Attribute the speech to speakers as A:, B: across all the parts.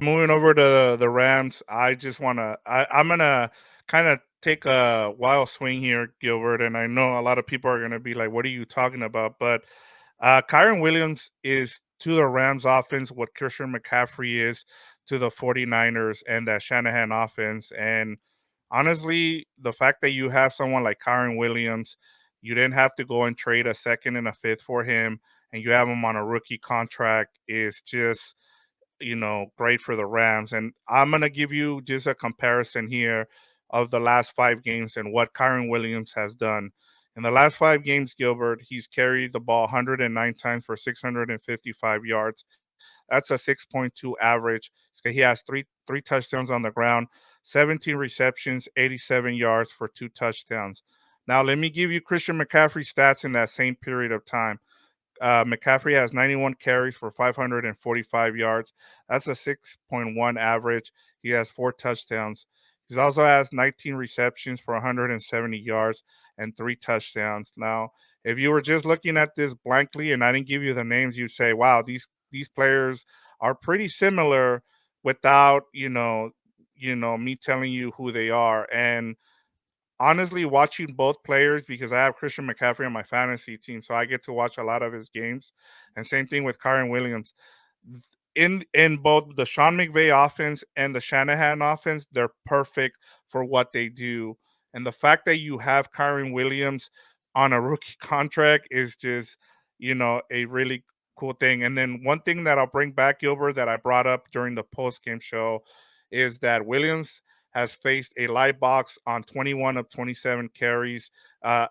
A: Moving over to the Rams, I'm gonna kind of take a wild swing here, Gilbert, and I know a lot of people are gonna be like, "What are you talking about?" But Kyren Williams is to the Rams offense what Christian McCaffrey is to the 49ers and that Shanahan offense. And honestly, the fact that you have someone like Kyren Williams, you didn't have to go and trade a second and a fifth for him, and you have him on a rookie contract is just great for the Rams. And I'm going to give you just a comparison here of the last 5 games and what Kyren Williams has done. In the last 5 games, Gilbert, he's carried the ball 109 times for 655 yards. That's a 6.2 average. So he has three touchdowns on the ground, 17 receptions, 87 yards for 2 touchdowns. Now, let me give you Christian McCaffrey stats in that same period of time. McCaffrey has 91 carries for 545 yards. That's a 6.1 average. He has 4 touchdowns. He also has 19 receptions for 170 yards and 3 touchdowns. Now, if you were just looking at this blankly and I didn't give you the names, you'd say, "Wow, these players are pretty similar," without me telling you who they are. And honestly, watching both players, because I have Christian McCaffrey on my fantasy team, so I get to watch a lot of his games. And same thing with Kyren Williams. In both the Sean McVay offense and the Shanahan offense, they're perfect for what they do. And the fact that you have Kyren Williams on a rookie contract is just, a really cool thing. And then one thing that I'll bring back, Gilbert, that I brought up during the post game show is that Williams has faced a light box on 21 of 27 carries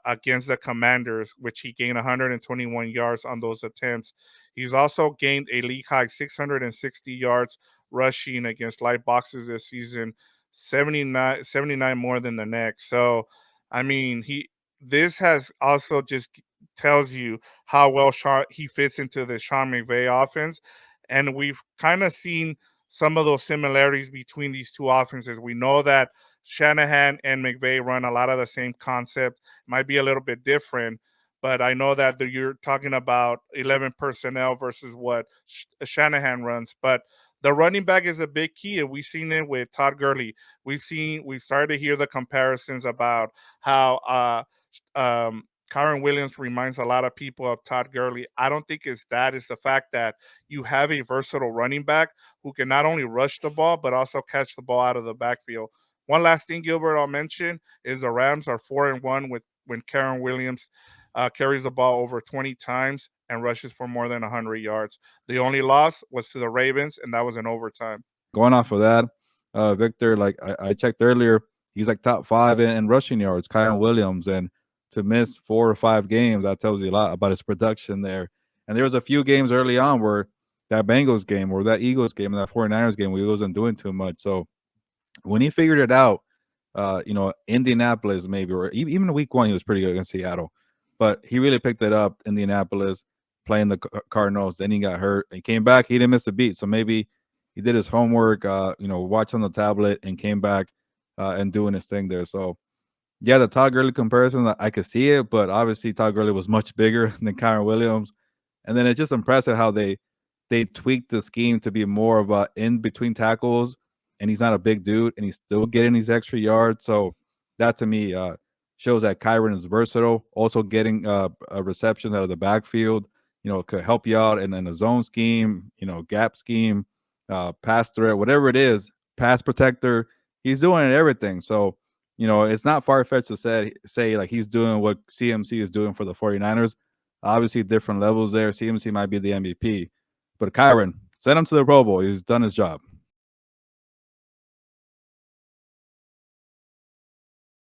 A: against the Commanders, which he gained 121 yards on those attempts. He's also gained a league high 660 yards rushing against light boxes this season, 79 more than the next. So, I mean, this has also just tells you how well he fits into the Sean McVay offense. And we've kind of seen some of those similarities between these two offenses. We know that Shanahan and McVay run a lot of the same concept, might be a little bit different, but I know that you're talking about 11 personnel versus what Shanahan runs. But the running back is a big key, and we've seen it with Todd Gurley. We've started to hear the comparisons about how Kyren Williams reminds a lot of people of Todd Gurley. I don't think it's that. It's the fact that you have a versatile running back who can not only rush the ball, but also catch the ball out of the backfield. One last thing, Gilbert, I'll mention is the Rams are 4-1 when Kyren Williams carries the ball over 20 times and rushes for more than 100 yards. The only loss was to the Ravens, and that was in overtime.
B: Going off of that, Victor, like I checked earlier, he's like top 5 in rushing yards, Kyren Williams, and to miss 4 or 5 games, that tells you a lot about his production there. And there was a few games early on where that Bengals game or that Eagles game and that 49ers game, we wasn't doing too much. So when he figured it out, Indianapolis maybe, or even week 1, he was pretty good against Seattle. But he really picked it up, Indianapolis, playing the Cardinals. Then he got hurt. He came back. He didn't miss a beat. So maybe he did his homework, watched on the tablet and came back and doing his thing there. So, yeah, the Todd Gurley comparison, I could see it, but obviously Todd Gurley was much bigger than Kyren Williams. And then it's just impressive how they tweaked the scheme to be more of a in between tackles, and he's not a big dude, and he's still getting these extra yards. So that to me shows that Kyren is versatile, also getting receptions out of the backfield. Could help you out in a zone scheme, gap scheme, pass threat, whatever it is, pass protector. He's doing everything. So, it's not far-fetched to say like he's doing what CMC is doing for the 49ers. Obviously, different levels there. CMC might be the MVP. But Kyren, send him to the Pro Bowl. He's done his job.